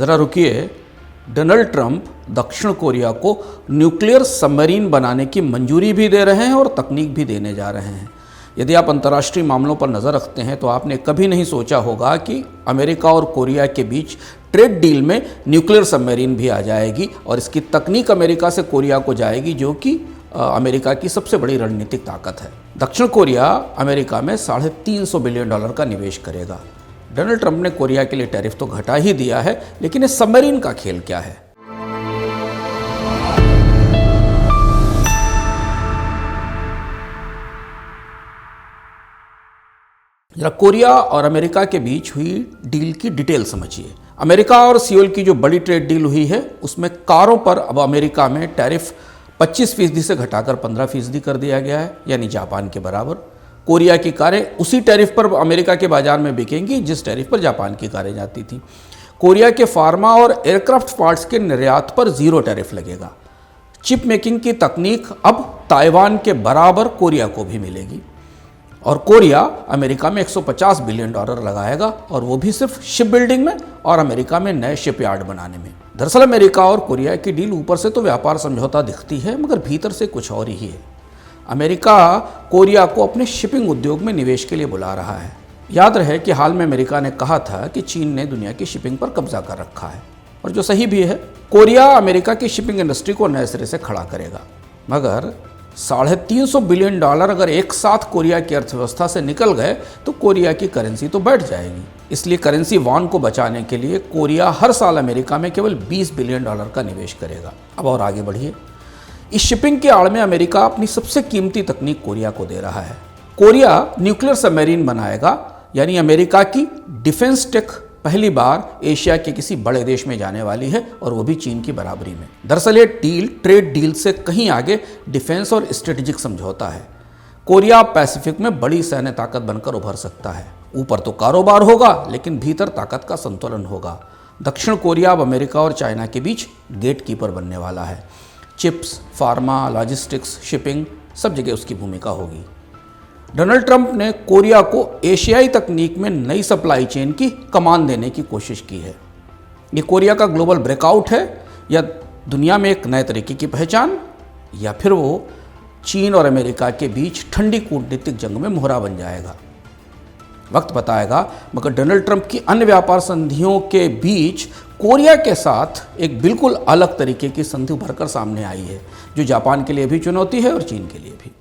ज़रा रुकिए, Donald Trump दक्षिण कोरिया को न्यूक्लियर सबमरीन बनाने की मंजूरी भी दे रहे हैं और तकनीक भी देने जा रहे हैं। यदि आप अंतर्राष्ट्रीय मामलों पर नज़र रखते हैं तो आपने कभी नहीं सोचा होगा कि अमेरिका और कोरिया के बीच ट्रेड डील में न्यूक्लियर सबमरीन भी आ जाएगी और इसकी तकनीक अमेरिका से कोरिया को जाएगी, जो कि अमेरिका की सबसे बड़ी रणनीतिक ताकत है। दक्षिण कोरिया अमेरिका में $350 बिलियन का निवेश करेगा। डोनाल्ड ट्रंप ने कोरिया के लिए टैरिफ तो घटा ही दिया है, लेकिन इस सबमरीन का खेल क्या है? जरा कोरिया और अमेरिका के बीच हुई डील की डिटेल समझिए। अमेरिका और सियोल की जो बड़ी ट्रेड डील हुई है उसमें कारों पर अब अमेरिका में टैरिफ 25% से घटाकर 15% कर दिया गया है, यानी जापान के बराबर। कोरिया की कारें उसी टैरिफ पर अमेरिका के बाजार में बिकेंगी जिस टैरिफ पर जापान की कारें जाती थीं। कोरिया के फार्मा और एयरक्राफ्ट पार्ट्स के निर्यात पर 0 टैरिफ लगेगा। चिप मेकिंग की तकनीक अब ताइवान के बराबर कोरिया को भी मिलेगी और कोरिया अमेरिका में $150 बिलियन लगाएगा, और वो भी सिर्फ शिप बिल्डिंग में और अमेरिका में नए शिपयार्ड बनाने में। दरअसल अमेरिका और कोरिया की डील ऊपर से तो व्यापार समझौता दिखती है, मगर भीतर से कुछ और ही है। अमेरिका कोरिया को अपने शिपिंग उद्योग में निवेश के लिए बुला रहा है। याद रहे कि हाल में अमेरिका ने कहा था कि चीन ने दुनिया की शिपिंग पर कब्जा कर रखा है, और जो सही भी है। कोरिया अमेरिका की शिपिंग इंडस्ट्री को नए सिरे से खड़ा करेगा, मगर $350 बिलियन अगर एक साथ कोरिया की अर्थव्यवस्था से निकल गए तो कोरिया की करेंसी तो बैठ जाएगी। इसलिए करेंसी वॉन को बचाने के लिए कोरिया हर साल अमेरिका में केवल $20 बिलियन का निवेश करेगा। अब और आगे बढ़िए। इस शिपिंग के आड़ में अमेरिका अपनी सबसे कीमती तकनीक कोरिया को दे रहा है। कोरिया न्यूक्लियर सबमरीन बनाएगा, यानी अमेरिका की डिफेंस टेक पहली बार एशिया के किसी बड़े देश में जाने वाली है, और वो भी चीन की बराबरी में। दरअसल ये डील ट्रेड डील से कहीं आगे डिफेंस और स्ट्रेटेजिक समझौता है। कोरिया पैसिफिक में बड़ी सैन्य ताकत बनकर उभर सकता है। ऊपर तो कारोबार होगा, लेकिन भीतर ताकत का संतुलन होगा। दक्षिण कोरिया अब अमेरिका और चाइना के बीच गेट कीपर बनने वाला है। चिप्स, फार्मा, लॉजिस्टिक्स, शिपिंग, सब जगह उसकी भूमिका होगी। डोनाल्ड ट्रंप ने कोरिया को एशियाई तकनीक में नई सप्लाई चेन की कमान देने की कोशिश की है। ये कोरिया का ग्लोबल ब्रेकआउट है, या दुनिया में एक नए तरीके की पहचान, या फिर वो चीन और अमेरिका के बीच ठंडी कूटनीतिक जंग में मोहरा बन जाएगा? वक्त बताएगा। मगर डोनाल्ड ट्रंप की अन्य व्यापार संधियों के बीच कोरिया के साथ एक बिल्कुल अलग तरीके की संधि उभरकर सामने आई है, जो जापान के लिए भी चुनौती है और चीन के लिए भी।